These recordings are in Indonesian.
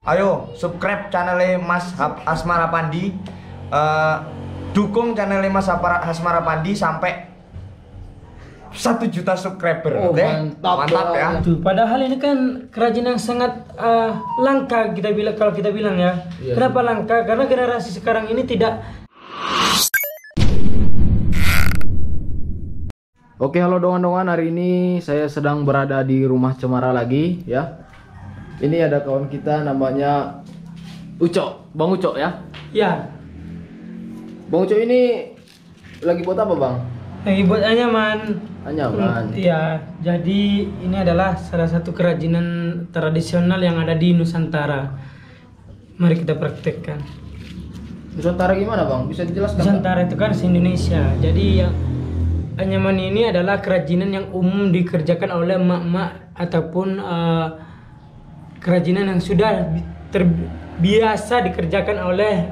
Ayo subscribe channelnya Mas Hasmara Pandi, dukung channelnya Mas Hasmara Pandi sampai 1 juta subscriber. Oh, mantap ya. Tuh, padahal ini kan kerajinan yang sangat langka kalau kita bilang ya. Iya, Kenapa langka? Karena generasi sekarang ini tidak. Oke, halo dongan-dongan, hari ini saya sedang berada di rumah Cemara lagi ya. Ini ada kawan kita namanya Ucok, Bang Ucok ya. Ya, Bang Ucok ini lagi buat apa, Bang? lagi buat anyaman. Anyaman. Iya, jadi ini adalah salah satu kerajinan tradisional yang ada di Nusantara. Mari kita praktekkan. Nusantara gimana, Bang? Bisa dijelaskan? Nusantara itu kan se-Indonesia. Jadi yang anyaman ini adalah kerajinan yang umum dikerjakan oleh emak-emak ataupun kerajinan yang sudah terbiasa dikerjakan oleh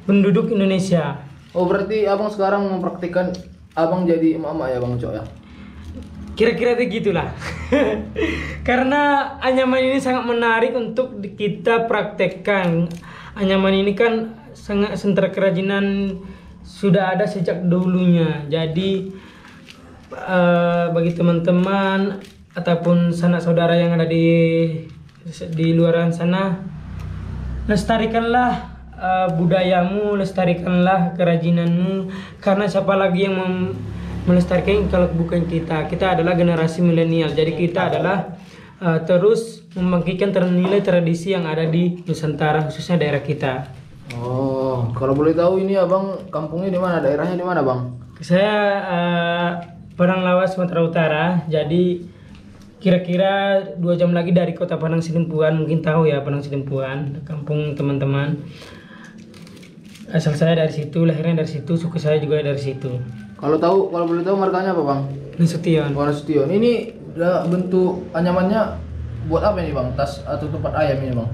penduduk Indonesia. Oh, berarti Abang sekarang mempraktikkan Abang jadi emak-emak ya, Bang Ucok ya? Kira-kira begitulah. Karena anyaman ini sangat menarik untuk kita praktekkan. Anyaman ini kan sangat sentra kerajinan sudah ada sejak dulunya. Jadi bagi teman-teman ataupun sanak saudara yang ada di luaran sana, lestarikanlah budayamu, lestarikanlah kerajinanmu, karena siapa lagi yang melestarikan kalau bukan kita. Kita adalah generasi milenial, jadi kita adalah terus membangkitkan nilai tradisi yang ada di Nusantara, khususnya daerah kita. Oh, kalau boleh tahu ini Abang kampungnya di mana? Daerahnya di mana, Bang? Saya Padang Lawas, Sumatera Utara. Jadi kira-kira 2 jam lagi dari kota Padang Sidempuan. Mungkin tahu ya Padang Sidempuan, kampung teman-teman. Asal saya dari situ, lahirnya dari situ, suku saya juga dari situ. Kalau boleh tahu markanya apa, Bang? Nasution. Warna Nasution. Ini bentuk anyamannya buat apa ini, Bang? Tas atau tempat ayam ini, Bang?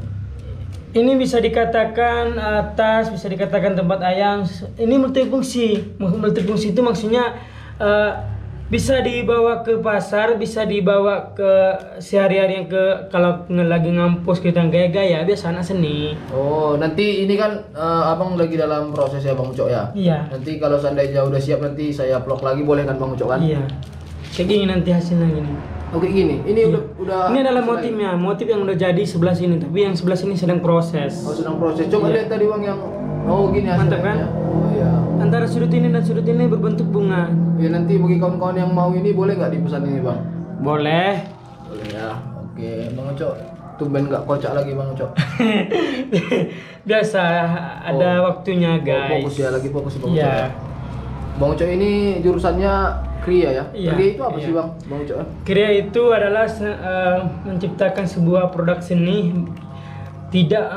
Ini bisa dikatakan tas, bisa dikatakan tempat ayam. Ini multifungsi. Multifungsi itu maksudnya bisa dibawa ke pasar, bisa dibawa ke sehari-hari yang kalau lagi ngampus kita gaya-gaya biasa anak seni. Oh, nanti ini kan Abang lagi dalam proses ya, Bang Ucok ya? Iya. Nanti kalau seandainya udah siap nanti saya vlog lagi, boleh kan, Bang Ucok kan? Iya. Kayak gini nanti hasilnya gini. Oke, gini. Ini Iya. udah Ini adalah selesai. motifnya, motif yang udah jadi sebelah sini, tapi yang sebelah sini sedang proses. Oh, sedang proses. Coba Iya. lihat tadi, Bang, yang gini hasilnya. Mantap kan? Oh iya. Antara sudut ini dan sudut ini berbentuk bunga. Ya, nanti bagi kawan-kawan yang mau ini boleh nggak dipesan ini, Bang? Boleh. Boleh ya. Oke, Bang Ucok. Tumben nggak kocak lagi, Bang Ucok. Biasa ada waktunya, guys. Fokus ya, lagi fokus Bang Ucok Iya. ya. Bang Ucok ini jurusannya Kriya ya? Iya, Kriya itu apa iya. sih, Bang Ucok? Kriya itu adalah menciptakan sebuah produk seni. Tidak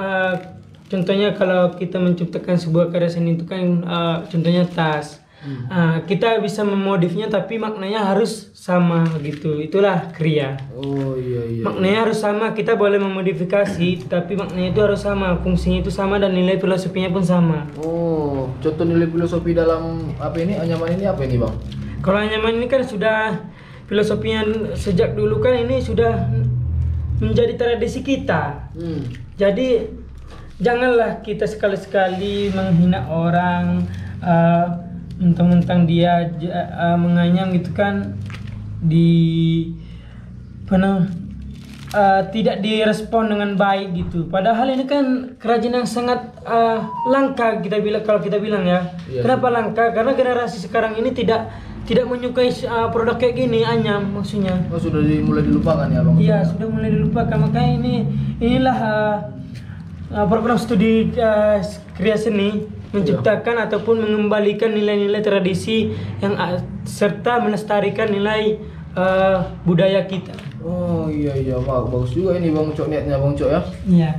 contohnya kalau kita menciptakan sebuah karya seni itu kan contohnya tas. Kita bisa memodifnya tapi maknanya harus sama gitu. Itulah kriya. Oh iya. Maknanya harus sama. Kita boleh memodifikasi tapi maknanya itu harus sama, fungsinya itu sama dan nilai filosofinya pun sama. Oh, contoh nilai filosofi dalam apa ini anyaman ini apa ini, Bang? Kalau anyaman ini kan sudah filosofinya sejak dulu kan ini sudah menjadi tradisi kita. Jadi janganlah kita sekali-sekali menghina orang, mentang-mentang dia menganyam gitu kan tidak direspon dengan baik gitu. Padahal ini kan kerajinan yang sangat langka kalau kita bilang ya. Iya. Kenapa langka? Karena generasi sekarang ini tidak menyukai produk kayak gini, anyam maksudnya. Oh, sudah mulai dilupakan ya, Bang? Iya, sudah mulai dilupakan. Makanya inilah program studi kriya seni menciptakan ataupun mengembalikan nilai-nilai tradisi yang serta melestarikan nilai budaya kita. Oh iya, bagus juga ini, Bang Ucok, niatnya Bang Ucok ya. Iya.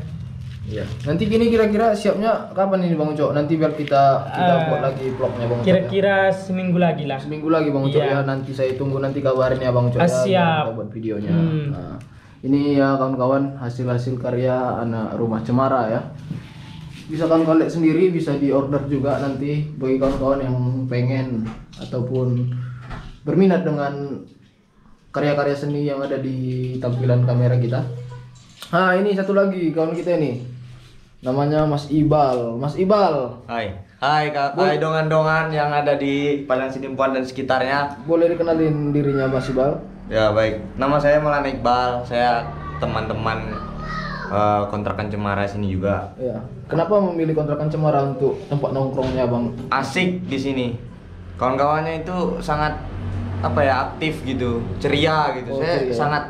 Iya. Nanti gini kira-kira siapnya kapan ini, Bang Ucok? Nanti biar kita buat lagi vlognya, Bang Ucok. Kira-kira seminggu lagi lah. Seminggu lagi, Bang Ucok Iya. ya. Nanti saya tunggu nanti kabarin ya, Bang Ucok ya. Siap. Biar kita buat videonya. Nah, ini ya kawan-kawan hasil-hasil karya anak rumah Cemara ya. Bisa kawan-kawan lihat sendiri, bisa di order juga nanti bagi kawan-kawan yang pengen ataupun berminat dengan karya-karya seni yang ada di tampilan kamera kita. Nah, ini satu lagi kawan kita ini. Namanya Mas Ibal. Mas Ibal, Hai. Hai Kak, hai dongan-dongan yang ada di Padang Sidimpuan dan sekitarnya. boleh dikenalin dirinya Mas Ibal? Ya baik, nama saya Maulana Iqbal. Saya teman-teman kontrakan Cemara sini juga. Ya. Kenapa memilih kontrakan Cemara untuk tempat nongkrongnya, Bang? Asik di sini. Kawan-kawannya itu sangat apa ya, aktif gitu, ceria gitu. Oh, Saya ceria. sangat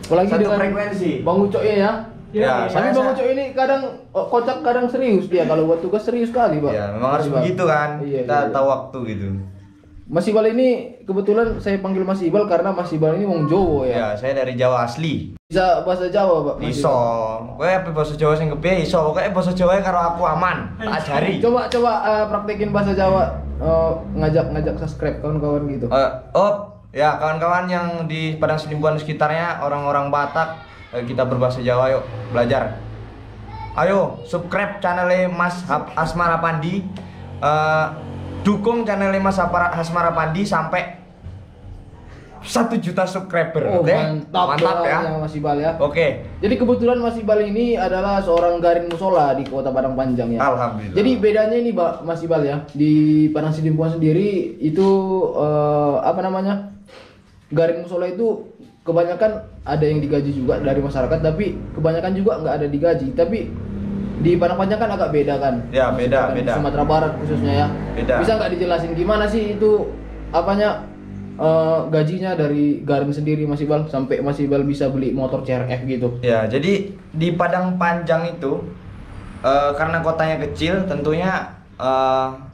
Apalagi satu dengan frekuensi. Bang Ucoknya ya. Ya, Tapi Bang Ucok ini kadang kocak, kadang serius dia. Kalau buat tugas serius sekali, Bang. Ya, memang harus Mas Ibal. begitu kan. Iya, Kita iya. tahu waktu gitu. Mas Ibal ini kebetulan saya panggil Mas Ibal karena Mas Ibal ini wong Jowo ya. Ya, saya dari Jawa asli. Bisa bahasa Jawa, Pak? Mas Iso. Ibal? Kowe apa bahasa Jawa sing kepiye iso. Pokoke bahasa Jawa karo aku aman. Tak ajari. Coba praktekin bahasa Jawa, ngajak subscribe kawan-kawan gitu. Ya kawan-kawan yang di Padang Sidimpuan sekitarnya, orang-orang Batak, kita berbahasa Jawa, yuk belajar. Ayo subscribe channelnya Mas Asmara Pandi, dukung channelnya Mas Asmara Pandi sampai 1 juta subscriber. Oh, Oke? mantap ya. Mas Ibal ya. Oke. Jadi kebetulan Mas Ibal ini adalah seorang garin musola di Kota Padang Panjang ya. Alhamdulillah. Jadi bedanya ini Mas Ibal ya, di Padang Sidimpuan sendiri itu apa namanya? Garin musola itu kebanyakan ada yang digaji juga dari masyarakat, tapi kebanyakan juga nggak ada digaji. Tapi di Padang Panjang kan agak beda kan? Ya, beda, Di beda. Sumatera Barat khususnya ya. Beda. Bisa nggak dijelasin gimana sih itu apanya gajinya dari garin sendiri Mas Ibal sampai Mas Ibal bisa beli motor CRF gitu? Ya, jadi di Padang Panjang itu karena kotanya kecil, tentunya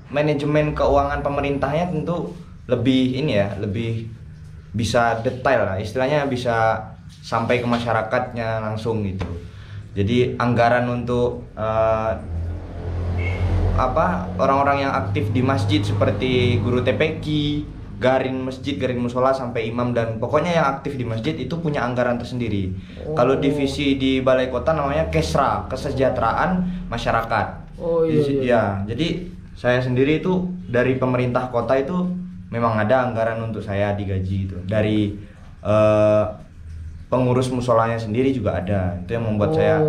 manajemen keuangan pemerintahnya tentu lebih ini ya, lebih bisa detail lah, istilahnya bisa sampai ke masyarakatnya langsung gitu. Jadi anggaran untuk orang-orang yang aktif di masjid seperti guru TPQ, garin masjid, garin musola sampai imam, dan pokoknya yang aktif di masjid itu punya anggaran tersendiri. Kalau divisi di balai kota namanya Kesra, kesejahteraan masyarakat. Oh iya, Ya, jadi saya sendiri itu dari pemerintah kota itu memang ada anggaran untuk saya digaji itu. Dari pengurus musolanya sendiri juga ada. Itu yang membuat saya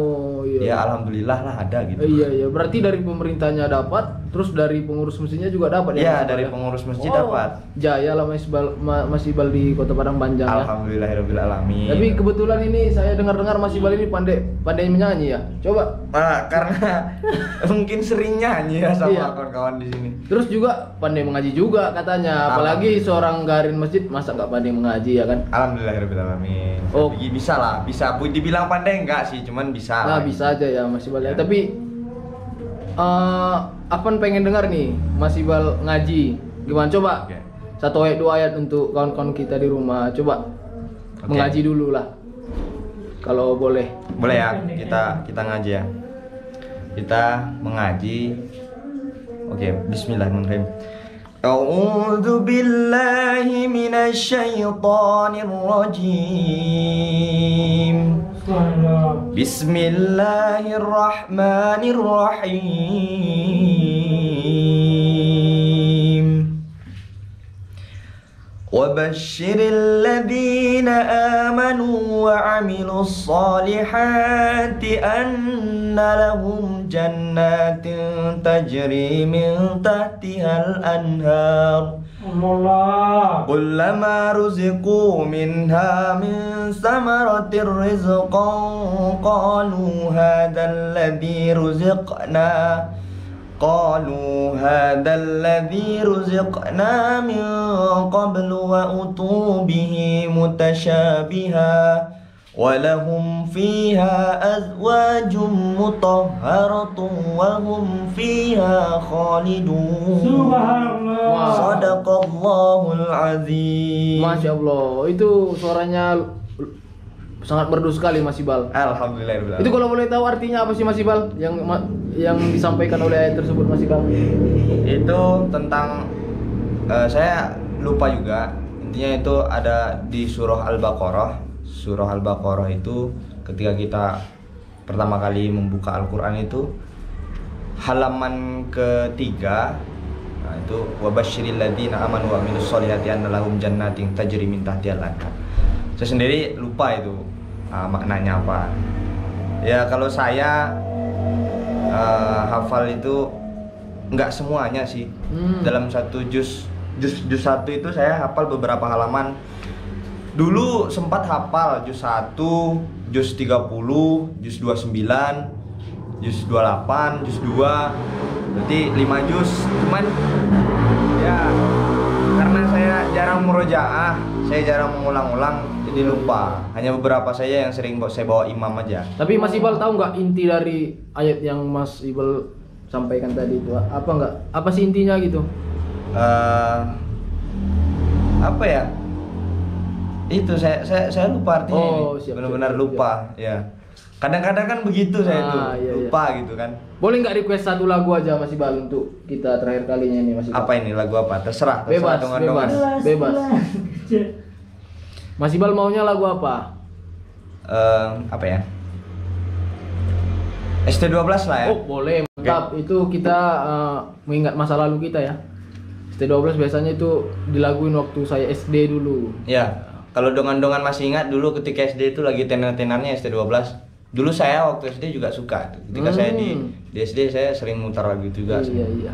iya. ya alhamdulillah lah ada gitu. Iya, berarti dari pemerintahnya dapat, terus dari pengurus masjidnya juga dapat Ya, Mas dari Ibal? pengurus masjid dapat. Jaya lah Mas Ibal di Kota Padang Panjang ya. Alhamdulillahirabbil alamin. Tapi kebetulan ini saya dengar Mas Ibal ini pandai menyanyi ya. Coba. Karena mungkin sering nyanyi ya sama Iya. kawan-kawan di sini. Terus juga pandai mengaji juga katanya. Apalagi seorang garin masjid masa nggak pandai mengaji ya kan? Alhamdulillahirabbil alamin. Oh. Bisa lah, bisa. Dibilang pandai enggak sih, cuman bisa. Nah, lah. bisa aja ya Mas Ibal ya. Ya. Tapi Afan pengen dengar nih Mas Ibal ngaji. Gimana coba? Oke. 1 ayat 2 ayat untuk kawan-kawan kita di rumah. Coba Oke. mengaji dulu lah. Kalau boleh. Boleh ya, kita ngaji ya. Kita mengaji. Oke, bismillahirrahmanirrahim. A'udzu billahi minasyaitonir rajim. Bismillahirrahmanirrahim. وبشر الذين آمنوا وعملوا الصالحات أن لهم جنات تجري من تحتها الأنهار كلما رزقوا منها من ثمرة رزقا قالوا هذا الذي رزقنا من قبل وأتوا به متشابها ولهم فيها أزواج مطهرة وهم فيها خالدون Subhanallah. Sadaqallahul azim. Masya Allah, itu suaranya sangat merdu sekali Mas Ibal. Alhamdulillah. Itu kalau boleh tahu artinya apa sih Mas Ibal yang disampaikan oleh ayat tersebut Mas Ibal? Itu tentang saya lupa juga. Intinya itu ada di surah Al-Baqarah. Surah Al-Baqarah itu ketika kita pertama kali membuka Al-Qur'an itu halaman ketiga. Nah, itu wabasyiril ladzina amanu wa amilus solihati anna lahum jannatin tajri min tahtihal anhar. Saya sendiri lupa itu maknanya apa. Ya kalau saya hafal itu nggak semuanya sih. Dalam satu juz satu itu saya hafal beberapa halaman. Dulu sempat hafal juz 1, juz 30, juz 29, juz 28, juz 2. Berarti 5 juz. Cuman ya karena saya jarang murojaah, saya jarang mengulang-ulang, jadi lupa. Hanya beberapa saja yang sering saya bawa imam aja. Tapi Mas Ibal tahu nggak inti dari ayat yang Mas Ibal sampaikan tadi itu? Apa nggak? Apa sih intinya gitu? Apa ya? Itu saya lupa artinya Oh, ini. siap, Benar-benar siap, lupa, ya. Kadang-kadang kan begitu saya tuh, Iya, lupa gitu kan. Boleh nggak request satu lagu aja Mas Ibal untuk kita terakhir kalinya ini Mas Ibal? Apa ini lagu apa? Terserah Bebas, dongan-dongan. bebas. Mas Ibal maunya lagu apa? Apa ya? ST12 lah ya. Oh boleh, mantap. Itu kita mengingat masa lalu kita ya. ST12 biasanya itu dilaguin waktu saya SD dulu. Ya, kalau dongan-dongan masih ingat dulu ketika SD itu lagi tenar-tenarnya ST12. Dulu saya waktu SD juga suka. Ketika saya di SD saya sering mutar lagu itu juga. Iya.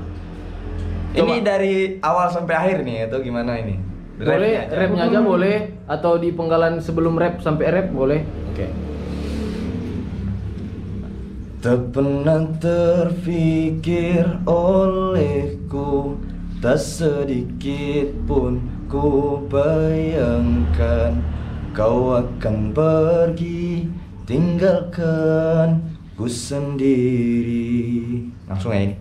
Ini dari awal sampai akhir nih atau gimana ini? Boleh, rapnya aja boleh, atau di penggalan sebelum rap sampai rap boleh. Oke. Tak pernah terfikir olehku, tak sedikit pun ku bayangkan kau akan pergi tinggalkan ku sendiri. Langsung ya ini.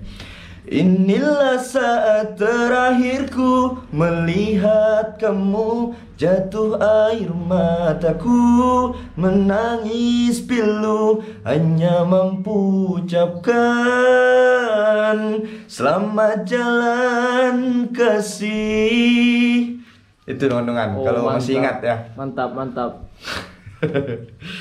Inilah saat terakhirku melihat kamu, jatuh air mataku, menangis pilu, hanya mampu ucapkan selamat jalan kasih. Itu dongan-dongan kalau masih ingat ya. Mantap.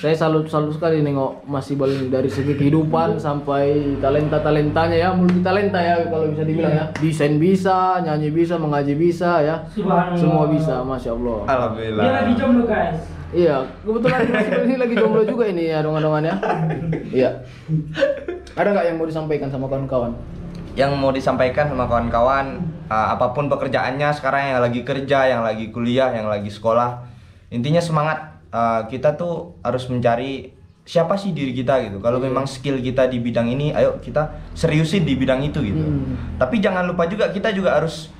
Saya salut sekali nengok Mas Ibal ini dari segi kehidupan sampai talentanya ya, multi talenta ya kalau bisa dibilang ya. Desain bisa, nyanyi bisa, mengaji bisa ya. Subhanallah. Semua bisa, Masya Allah. Alhamdulillah. Dia lagi jomblo guys. Iya, kebetulan Mas Ibal ini lagi jomblo juga ini ya dongan-dongan ya. Iya. Ada nggak yang mau disampaikan sama kawan-kawan? Yang mau disampaikan sama kawan-kawan, apapun pekerjaannya sekarang, yang lagi kerja, yang lagi kuliah, yang lagi sekolah, intinya semangat. Kita tuh harus mencari siapa sih diri kita gitu. Kalau memang skill kita di bidang ini, ayo kita seriusin di bidang itu gitu. Tapi jangan lupa juga kita juga harus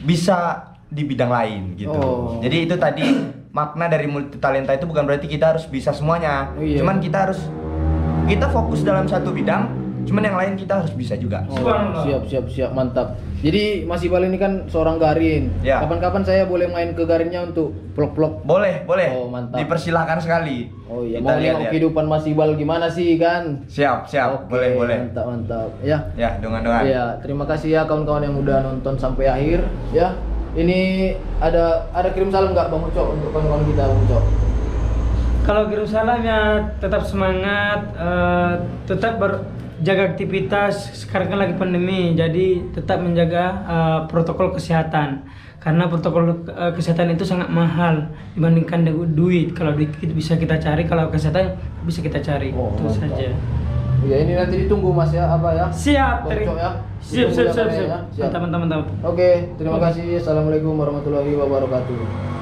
bisa di bidang lain gitu. Jadi itu tadi makna dari multi talenta itu bukan berarti kita harus bisa semuanya. Cuman kita fokus dalam satu bidang, cuman yang lain kita harus bisa juga. Siap, mantap. Jadi Mas Ibal ini kan seorang garin. Ya. Kapan-kapan saya boleh main ke garinnya untuk vlog-vlog? Boleh. Oh, mantap. Dipersilahkan sekali. Oh iya, Kita mau nengok lihat-lihat. kehidupan Mas Ibal gimana sih kan? Siap. Oke, Boleh. Mantap. Ya. Ya, dongan-dongan. Iya, terima kasih ya kawan-kawan yang udah nonton sampai akhir ya. Ini ada kirim salam nggak Bang Ucok untuk kawan-kawan kita Bang Ucok? Kalau kirim salam ya tetap semangat, tetap jaga aktivitas. Sekarang kan lagi pandemi, jadi tetap menjaga protokol kesehatan. Karena protokol kesehatan itu sangat mahal dibandingkan duit. Kalau duit bisa kita cari, kalau kesehatan bisa kita cari. Itu mantap. saja. Ya ini nanti ditunggu Mas ya apa ya? Siap, Bang Ucok ya. Siap. Ditunggu ya, Pak, ya. Siap. Mantap. Oke, terima kasih. Assalamualaikum warahmatullahi wabarakatuh.